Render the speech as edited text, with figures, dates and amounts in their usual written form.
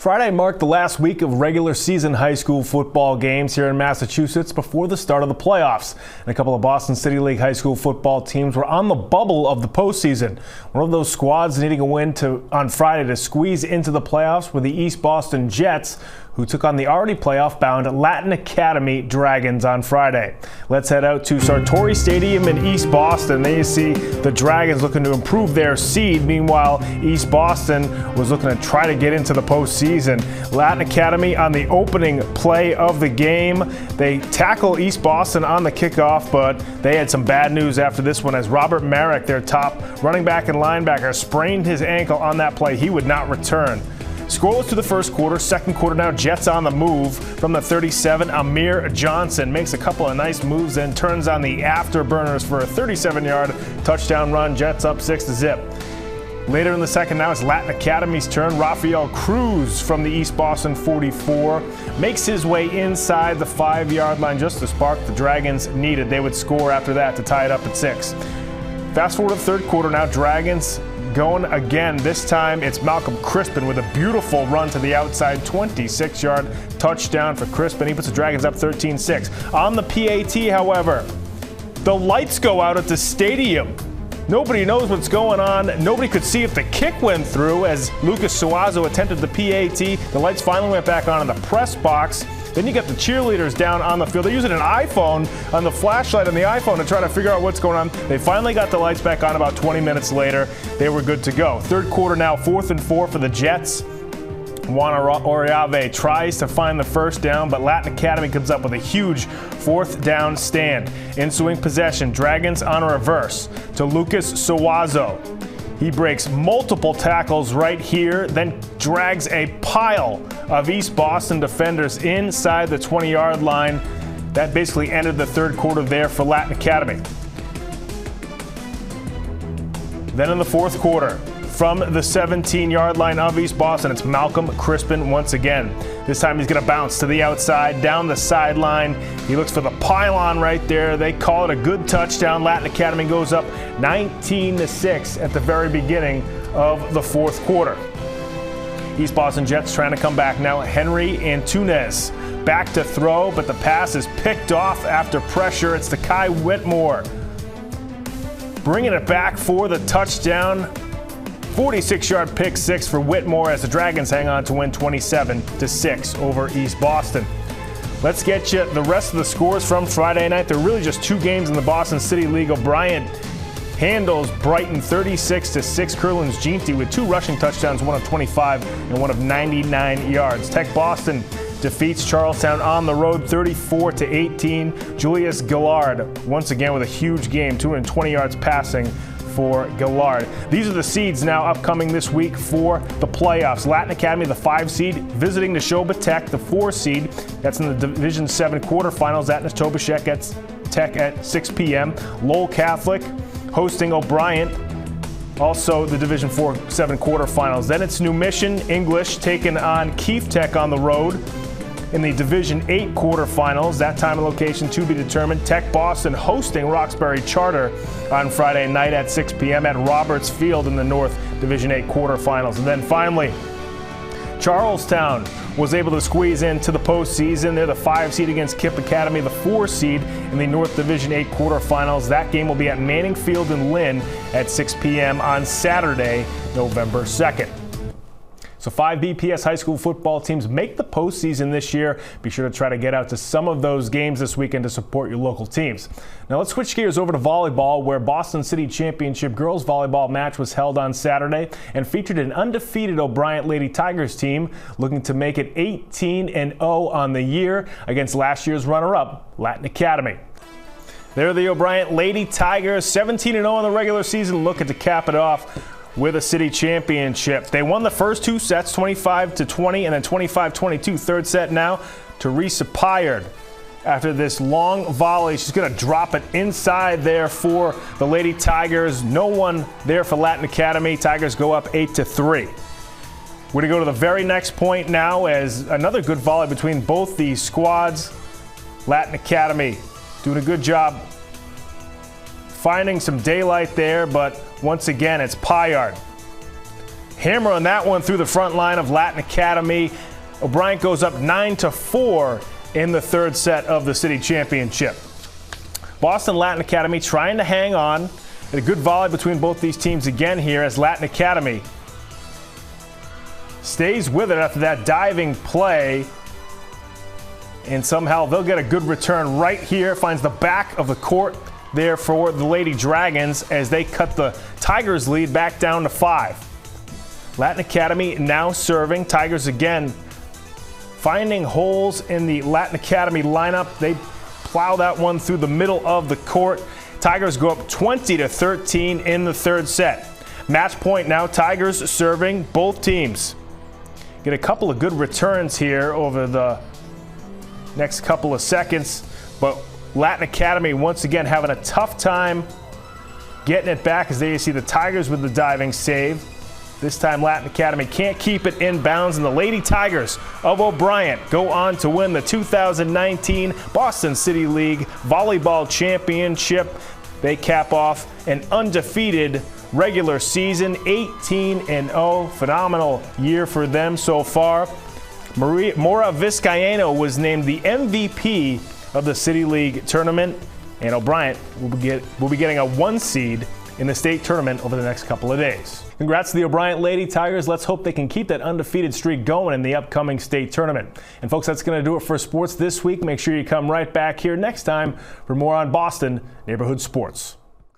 Friday marked the last week of regular season high school football games here in Massachusetts before the start of the playoffs. And a couple of Boston City League high school football teams were on the bubble of the postseason. One of those squads needing a win on Friday to squeeze into the playoffs were the East Boston Jets, who took on the already playoff-bound Latin Academy Dragons on Friday. Let's head out to Sartori Stadium in East Boston. There you see the Dragons looking to improve their seed. Meanwhile, East Boston was looking to try to get into the postseason. Latin Academy on the opening play of the game. They tackle East Boston on the kickoff, but they had some bad news after this one as Robert Merrick, their top running back and linebacker, sprained his ankle on that play. He would not return. Scoreless to the first quarter. Second quarter now, Jets on the move from the 37. Amir Johnson makes a couple of nice moves, then turns on the afterburners for a 37-yard touchdown run. Jets up 6-0. Later in the second now, it's Latin Academy's turn. Rafael Cruz from the East Boston 44 makes his way inside the 5-yard line, just the spark the Dragons needed. They would score after that to tie it up at 6. Fast forward to the third quarter now, Dragons going again. This time it's Malcolm Crispin with a beautiful run to the outside, 26-yard touchdown for Crispin. He puts the Dragons up 13-6. On the PAT, however, the lights go out at the stadium. Nobody knows what's going on. Nobody could see if the kick went through as Lucas Suazo attempted the PAT. The lights finally went back on in the press box. Then you got the cheerleaders down on the field. They're using an iPhone on the flashlight on the iPhone to try to figure out what's going on. They finally got the lights back on about 20 minutes later. They were good to go. Third quarter now, 4th and 4 for the Jets. Juan Oriave tries to find the first down, but Latin Academy comes up with a huge 4th down stand. Ensuing possession, Dragons on a reverse to Lucas Suazo. He breaks multiple tackles right here, then drags a pile of East Boston defenders inside the 20-yard line. That basically ended the third quarter there for Latin Academy. Then in the fourth quarter, from the 17-yard line of East Boston, it's Malcolm Crispin once again. This time he's going to bounce to the outside, down the sideline. He looks for the pylon right there. They call it a good touchdown. Latin Academy goes up 19-6 at the very beginning of the fourth quarter. East Boston Jets trying to come back now. Henry Antunes back to throw, but the pass is picked off after pressure. It's to Kai Whitmore, bringing it back for the touchdown. 46-yard pick six for Whitmore as the Dragons hang on to win 27-6 over East Boston. Let's get you the rest of the scores from Friday night. There are really just two games in the Boston City League. O'Brien handles Brighton 36-6. Curlin's Jeanty with 2 rushing touchdowns, one of 25 and one of 99 yards. Tech Boston defeats Charlestown on the road 34-18. Julius Gillard once again with a huge game, 220 yards passing for Gillard. These are the seeds now upcoming this week for the playoffs. Latin Academy, the 5 seed, visiting Neshoba Tech, the 4 seed. That's in the Division 7 quarterfinals at Neshoba Tech at 6 p.m. Lowell Catholic hosting O'Brien, also the Division 4-7 quarterfinals. Then it's New Mission English taking on Keefe Tech on the road in the Division 8 quarterfinals. That time and location to be determined. Tech Boston hosting Roxbury Charter on Friday night at 6 p.m. at Roberts Field in the North Division 8 quarterfinals. And then finally, Charlestown was able to squeeze into the postseason. They're the 5 seed against Kipp Academy, the 4 seed in the North Division 8 quarterfinals. That game will be at Manning Field in Lynn at 6 p.m. on Saturday, November 2nd. So 5 BPS high school football teams make the postseason this year. Be sure to try to get out to some of those games this weekend to support your local teams. Now let's switch gears over to volleyball, where Boston City Championship Girls Volleyball match was held on Saturday and featured an undefeated O'Brien Lady Tigers team looking to make it 18-0 on the year against last year's runner-up, Latin Academy. They're the O'Brien Lady Tigers, 17-0 in the regular season, looking to cap it off with a city championship. They won the first 2 sets, 25-20 and then 25-22. Third set now. Teresa Pyard, after this long volley, she's going to drop it inside there for the Lady Tigers. No one there for Latin Academy. Tigers go up 8-3. We're going to go to the very next point now as another good volley between both these squads. Latin Academy doing a good job finding some daylight there, but once again, it's Pyard. hammering that one through the front line of Latin Academy. O'Brien goes up 9-4 in the third set of the city championship. Boston Latin Academy trying to hang on. A good volley between both these teams again here as Latin Academy stays with it after that diving play. And somehow they'll get a good return right here. Finds the back of the court there for the Lady Dragons as they cut the Tigers lead back down to 5. Latin Academy now serving. Tigers again finding holes in the Latin Academy lineup. They plow that one through the middle of the court. Tigers go up 20-13 in the third set. Match point now, Tigers serving. Both teams get a couple of good returns here over the next couple of seconds, but Latin Academy once again having a tough time getting it back as there you see the Tigers with the diving save. This time Latin Academy can't keep it in bounds, and the Lady Tigers of O'Brien go on to win the 2019 Boston City League Volleyball Championship. They cap off an undefeated regular season, 18-0. Phenomenal year for them so far. Mora Vizcaíno was named the MVP of the City League tournament, and O'Brien will be getting a 1 seed in the state tournament over the next couple of days. Congrats to the O'Brien Lady Tigers. Let's hope they can keep that undefeated streak going in the upcoming state tournament. And folks, that's going to do it for sports this week. Make sure you come right back here next time for more on Boston Neighborhood Sports.